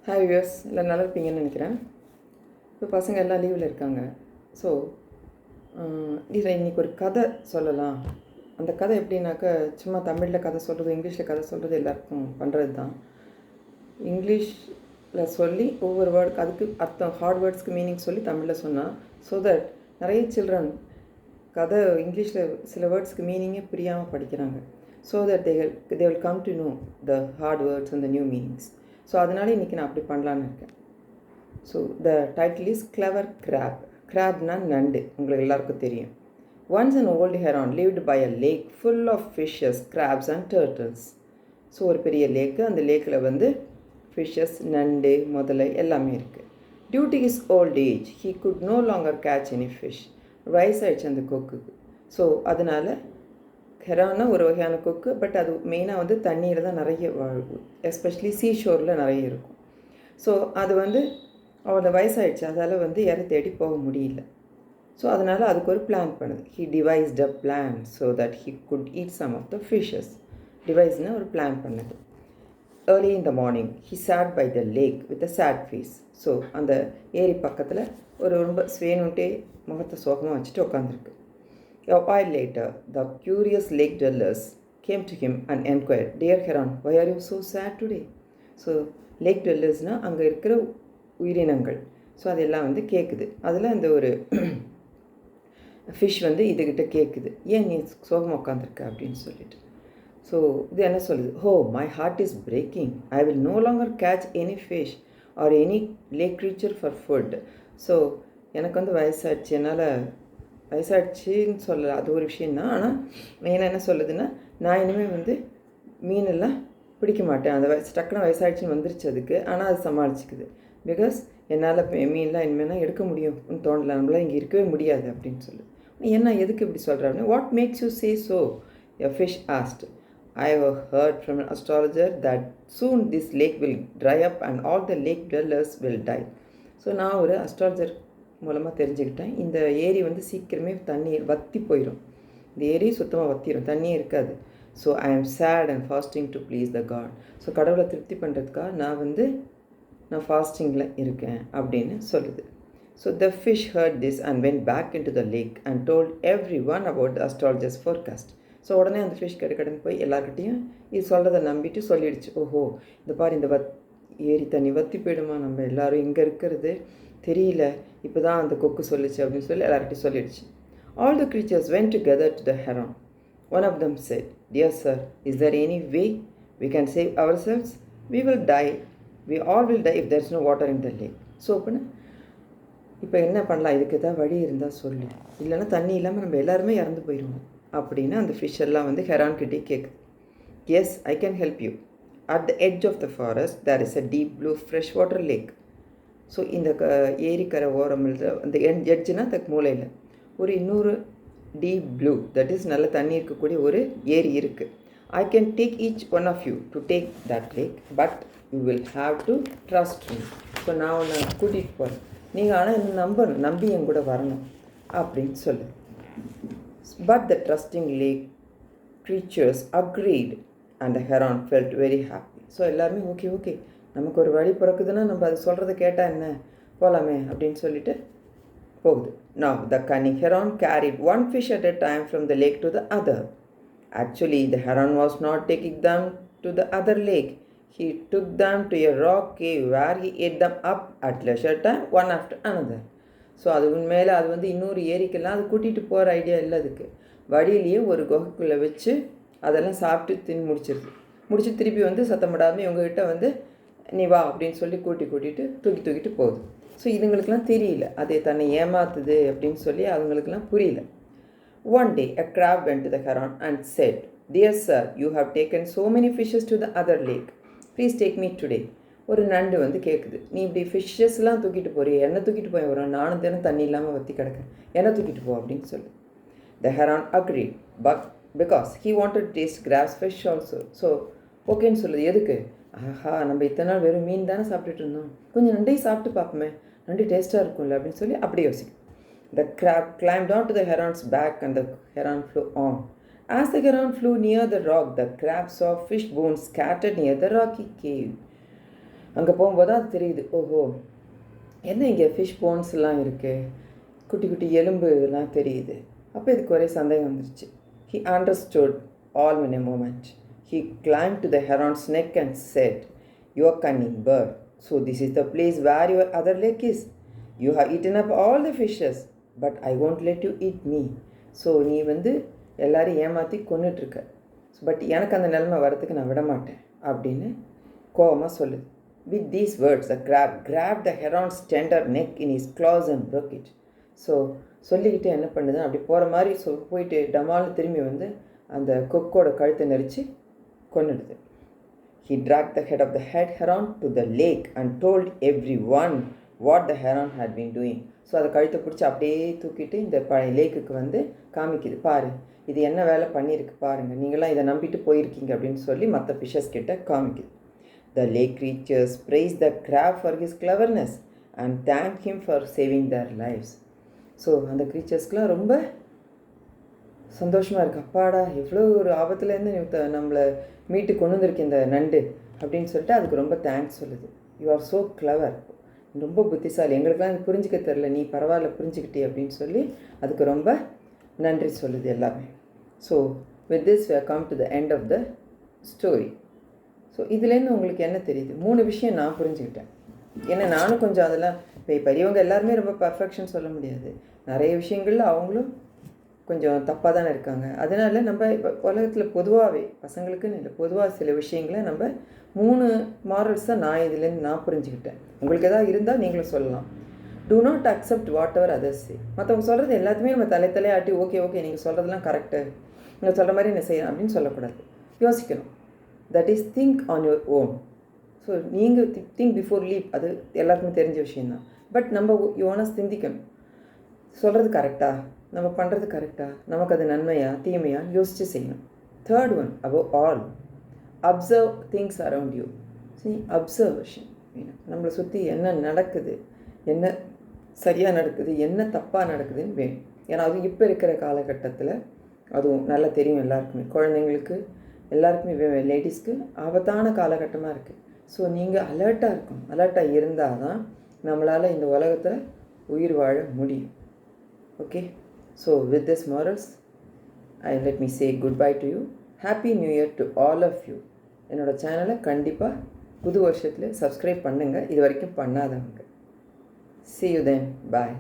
Hi viewers, எல்லாம் நல்லா இருப்பீங்கன்னு நினைக்கிறேன். இப்போ பசங்க எல்லாம் லீவில் இருக்காங்க. ஸோ இதில் இன்றைக்கி ஒரு கதை சொல்லலாம். அந்த கதை எப்படின்னாக்கா, சும்மா தமிழில் கதை சொல்கிறது, இங்கிலீஷில் கதை சொல்கிறது எல்லாருக்கும் பண்ணுறது தான். இங்கிலீஷில் சொல்லி ஒவ்வொரு வேர்டுக்கு அதுக்கு அர்த்தம், ஹார்ட் வேர்ட்ஸ்க்கு மீனிங் சொல்லி தமிழில் சொன்னால், ஸோ தட் நிறைய சில்ட்ரன் கதை இங்கிலீஷில் சில வேர்ட்ஸ்க்கு மீனிங்கே புரியாமல் படிக்கிறாங்க. So that they will come to know the hard words and the new meanings. So அதனால இன்றைக்கி நான் அப்படி பண்ணலான்னு இருக்கேன். So the title is clever crab. கிராப்னா நண்டு, உங்களுக்கு எல்லாருக்கும் தெரியும். Once an old heron lived by a lake full of fishes, crabs and turtles. So ஒரு பெரிய லேக்கு, அந்த லேக்கில் வந்து ஃபிஷ்ஷஸ், நண்டு, முதலை எல்லாமே இருக்குது. Due to his old age he could no longer catch any fish. வயசாகிடுச்சு அந்த கொக்குக்கு. ஸோ அதனால் ஹெரானா ஒரு வகையான கொக்கு, பட் அது மெயினாக வந்து தண்ணீர் தான் நிறைய வாழும், எஸ்பெஷலி சீஷோரில் நிறைய இருக்கும். ஸோ அது வந்து அவளோட வயசாகிடுச்சு, அதால் வந்து யாரை தேடி போக முடியல. ஸோ அதனால் அதுக்கு ஒரு பிளான் பண்ணுது. He devised a plan so that he could eat some of the fishes. டிவைஸ்னால் ஒரு பிளான் பண்ணுது. Early in the morning he sat by the lake with a sad face. So அந்த ஏரி பக்கத்தில் ஒரு ரொம்ப ஸ்வேனுட்டே முகத்தை சோகமாக வச்சுட்டு உட்காந்துருக்கு. A while later, the curious lake dwellers came to him and enquired, "Dear Heron, why are you so sad today?" So lake dwellersனால் அங்கே இருக்கிற உயிரினங்கள். ஸோ அதெல்லாம் வந்து கேட்குது. அதில் அந்த ஒரு ஃபிஷ் வந்து இதுகிட்ட கேட்குது, ஏன் நீ சோகமாக உட்காந்துருக்க அப்படின்னு சொல்லிட்டு. ஸோ இது என்ன சொல்லுது? "Oh, my heart is breaking. I will no longer catch any fish or any lake creature for food." So எனக்கு வந்து வயசாகிடுச்சு, என்னால் வயசாகிடுச்சின்னு சொல்லலை, அது ஒரு விஷயந்தான். ஆனால் மெயினாக என்ன சொல்லுதுன்னா, நான் இனிமேல் வந்து மீனெல்லாம் பிடிக்க மாட்டேன். அந்த டக்குன்னு வயசாகிடுச்சின்னு வந்துருச்சு அதுக்கு. ஆனால் அது சமாளிச்சுக்குது. பிகாஸ் என்னால் மீன்லாம் இனிமேல் எடுக்க முடியும்னு தோணலை, நம்மளால் இங்கே இருக்கவே முடியாது அப்படின்னு சொல்லு. என்ன, எதுக்கு இப்படி சொல்கிறாங்க? "What makes you say so?" a fish asked. "I have heard from an astrologer that soon this lake will dry up and all the lake dwellers will die." So நான் ஒரு அஸ்ட்ராலஜர் மூலமாக தெரிஞ்சுக்கிட்டேன், இந்த ஏரி வந்து சீக்கிரமே தண்ணீர் வற்றி போயிடும். இந்த ஏரி சுத்தமாக வற்றிடும், தண்ணியே இருக்காது. So I am sad and fasting to please the God. So கடவுளை திருப்தி பண்ணுறதுக்காக நான் ஃபாஸ்டிங்கில் இருக்கேன் அப்படின்னு சொல்லுது. So the fish heard this and went back in to the lake and told every one about the astrologers forecast. So உடனே அந்த ஃபிஷ் கடன்னு போய் எல்லாருக்கிட்டையும் இது சொல்கிறத நம்பிட்டு சொல்லிடுச்சு. ஓஹோ, இந்த பாரு, இந்த ஏரி தண்ணி வற்றி போயிடுமா, நம்ம எல்லோரும் இங்கே இருக்கிறது தெரியல, இப்போ தான் அந்த கொக்கு சொல்லிச்சு அப்படின்னு சொல்லி எல்லார்கிட்டையும் சொல்லிடுச்சு. All the creatures went together to the heron. One of them said, "Dear sir, is there any way we can save ourselves? We all will die if there is no water in the lake." So இப்போ என்ன பண்ணலாம், இதுக்கு ஏதாவது வழி இருந்தால் சொல்லு, இல்லைன்னா தண்ணி இல்லாமல் நம்ம எல்லாருமே இறந்து போயிடுவோம் அப்படின்னு அந்த ஃபிஷ் எல்லாம் வந்து ஹெரான்கிட்டே கேட்குது. "Yes, I can help you. At the edge of the forest there is a deep blue freshwater lake." So இந்த ஏரிக்கரை ஓரமில் அந்த எட்ஜுனா அதுக்கு மூலையில் ஒரு இன்னொரு டீப் ப்ளூ, தட் இஸ் நல்ல தண்ணி இருக்கக்கூடிய ஒரு ஏரி இருக்குது. "I can take each one of you to take that lake, but you will have to trust me." So நான் உன்னை கூட்டிகிட்டு போகிறேன், நீங்கள் ஆனால் என்ன நம்பி என் கூட வரணும் அப்படின்னு சொல்லு. But the trusting lake creatures agreed and the heron felt very happy. So எல்லாருமே ஓகே நமக்கு ஒரு வழி பிறக்குதுன்னா நம்ம அது சொல்கிறத கேட்டால் என்ன, போகலாமே அப்படின்னு சொல்லிட்டு போகுது. Now the cunning heron carried one fish at a time from the lake to the other. Actually the heron was not taking them to the other lake. He took them to a rock cave where he ate them up at leisure time, one after another. So அது உண்மையில் அது வந்து இன்னொரு ஏரிக்கெல்லாம் அது கூட்டிகிட்டு போகிற idea இல்லை. அதுக்கு வழியிலேயே ஒரு குகைக்குள்ளே வச்சு அதெல்லாம் சாப்பிட்டு முடிச்சு திருப்பி வந்து சத்தமிடாமல் இவங்ககிட்ட வந்து நீ வா அப்படின்னு சொல்லி கூட்டிகிட்டு தூக்கிட்டு போகுது. ஸோ இதுங்களுக்கெல்லாம் தெரியல, அதை தன்னை ஏமாத்துது அப்படின்னு சொல்லி அவங்களுக்கெல்லாம் புரியல. One day a crab went to the heron and said, "Dear sir, you have taken so many fishes to the other lake. Please take me today." ஒரு நண்டு வந்து கேட்குது, நீ இப்படி ஃபிஷ்ஷஸ்லாம் தூக்கிட்டு போறிய, என்ன தூக்கிட்டு போய் வரோம், நானும் தினம் தண்ணி இல்லாமல் வற்றி கிடக்கேன், என்ன தூக்கிட்டு போ அப்படின்னு சொல்லு. The heron agreed, but because he wanted to taste crab's fish also. So ஓகேன்னு சொல்லுது. எதுக்கு? ஆஹா, நம்ம இத்தனை நாள் வெறும் மீன் தானே சாப்பிட்டுட்டு இருந்தோம், கொஞ்சம் நண்டையும் சாப்பிட்டு பார்ப்போமே, நண்டு டேஸ்ட்டாக இருக்கும்ல அப்படின்னு சொல்லி அப்படி யோசிக்கும். The crab climbed onto the heron's back and the heron flew on. As the heron flew near the rock, the crab saw fish bones scattered near the rocky cave. அங்கே போகும்போது தான் அது தெரியுது, ஓஹோ என்ன இங்கே ஃபிஷ் போன்ஸ்லாம் இருக்குது, குட்டி குட்டி எலும்புலாம் தெரியுது. அப்போ இதுக்கு ஒரே சந்தேகம் வந்துருச்சு. He understood all in a moment. He climbed to the heron's neck and said, "You are cunning bird. So this is the place where your other leg is. You have eaten up all the fishes, but I won't let you eat me." So நீ எல்லாரையும் ஏமாற்றி கொன்னுட்ருக்க, but எனக்கு அந்த நிலைமை வரத்துக்கு நான் விட மாட்டேன் அப்படின்னு கோபமாக சொல்லுது. With these words, the crab grabbed the heron's tender neck in his claws and broke it. So சொல்லிக்கிட்டு என்ன பண்ணுது, அப்படி போகிற மாதிரி போயிட்டு டமால்னு திரும்பி அந்த கொக்கோட கழுத்தை நெரிச்சு கொன்னுடுது. He dragged the head of the heron to the lake and told everyone what the heron had been doing. So அதை கழுத்தை பிடிச்சி அப்படியே தூக்கிட்டு இந்த பழைய லேக்குக்கு காமிக்குது, பாரு இது என்ன வேலை பண்ணியிருக்கு பாருங்கள், நீங்களாம் இதை நம்பிட்டு போயிருக்கீங்க அப்படின்னு சொல்லி மற்ற ஃபிஷஸ் கிட்ட காமிக்குது. The lake creatures praised the crab for his cleverness and thanked him for saving their lives. So அந்த க்ரீச்சர்ஸ்க்கெலாம் ரொம்ப சந்தோஷமாக இருக்குது, அப்பாடா எவ்வளோ ஒரு ஆபத்துலேருந்து நம்மளை மீட்டு கொண்டு வந்திருக்கு இந்த நண்டு அப்படின்னு சொல்லிட்டு அதுக்கு ரொம்ப தேங்க்ஸ் சொல்லுது. யூ ஆர் ஸோ கிளவர், ரொம்ப புத்திசாலி, எங்களுக்கெல்லாம் இது புரிஞ்சிக்க தெரில, நீ பரவாயில்ல புரிஞ்சுக்கிட்டே அப்படின்னு சொல்லி அதுக்கு ரொம்ப நன்றி சொல்லுது எல்லாமே. So with this we have come to the end of the story. So இதுலேருந்து உங்களுக்கு என்ன தெரியுது? 3 விஷயம் நான் புரிஞ்சுக்கிட்டேன். ஏன்னா நானும் கொஞ்சம் அதெல்லாம் இப்போ பெரியவங்க எல்லாருமே ரொம்ப பர்ஃபெக்ஷன் சொல்ல முடியாது, நிறைய விஷயங்களில் அவங்களும் கொஞ்சம் தப்பாக தானே இருக்காங்க. அதனால் நம்ம இப்போ உலகத்தில் பொதுவாகவே பசங்களுக்குன்னு இல்லை, பொதுவாக சில விஷயங்களை நம்ம 3 மாரல்ஸ் தான் நான் இதுலேருந்து நான் புரிஞ்சுக்கிட்டேன். உங்களுக்கு எதாவது இருந்தால் நீங்களும் சொல்லலாம். Do not accept what ever others say. மற்றவங்க சொல்கிறது எல்லாத்தையுமே நம்ம தலையாட்டி ஓகே நீங்கள் சொல்கிறதெல்லாம் கரெக்டு, நீங்கள் சொல்கிற மாதிரி என்ன செய்யணும் அப்படின்னு சொல்லக்கூடாது, யோசிக்கணும். That is think on your own. So நீங்கள் திங்க் பிஃபோர் லீப், அது எல்லாருக்குமே தெரிஞ்ச விஷயந்தான். பட் நம்ம யோனாக சிந்திக்கணும், சொல்கிறது கரெக்டாக, நம்ம பண்ணுறது கரெக்டாக, நமக்கு அது நன்மையா தீமையா யோசித்து செய்யணும். Third one, above all observe things around you. சரி, அப்சர்வேஷன் வேணும். நம்மளை சுற்றி என்ன நடக்குது, என்ன சரியாக நடக்குது, என்ன தப்பாக நடக்குதுன்னு வேணும். ஏன்னா அது இப்போ இருக்கிற காலகட்டத்தில் அதுவும் நல்லா தெரியும் எல்லாருக்குமே, குழந்தைங்களுக்கு எல்லாருக்குமே, லேடிஸ்க்கு ஆபத்தான காலகட்டமாக இருக்குது. ஸோ நீங்கள் அலர்ட்டாக இருக்கணும். அலர்ட்டாக இருந்தால் தான் நம்மளால் இந்த உலகத்தில் உயிர் வாழ முடியும். Okay, so with this morals let me say goodbye to you. Happy New Year to all of you. என்னோடய சேனலை கண்டிப்பாக புது வருஷத்தில் சப்ஸ்கிரைப் பண்ணுங்கள், இது வரைக்கும் பண்ணாதவங்க. See you then. Bye.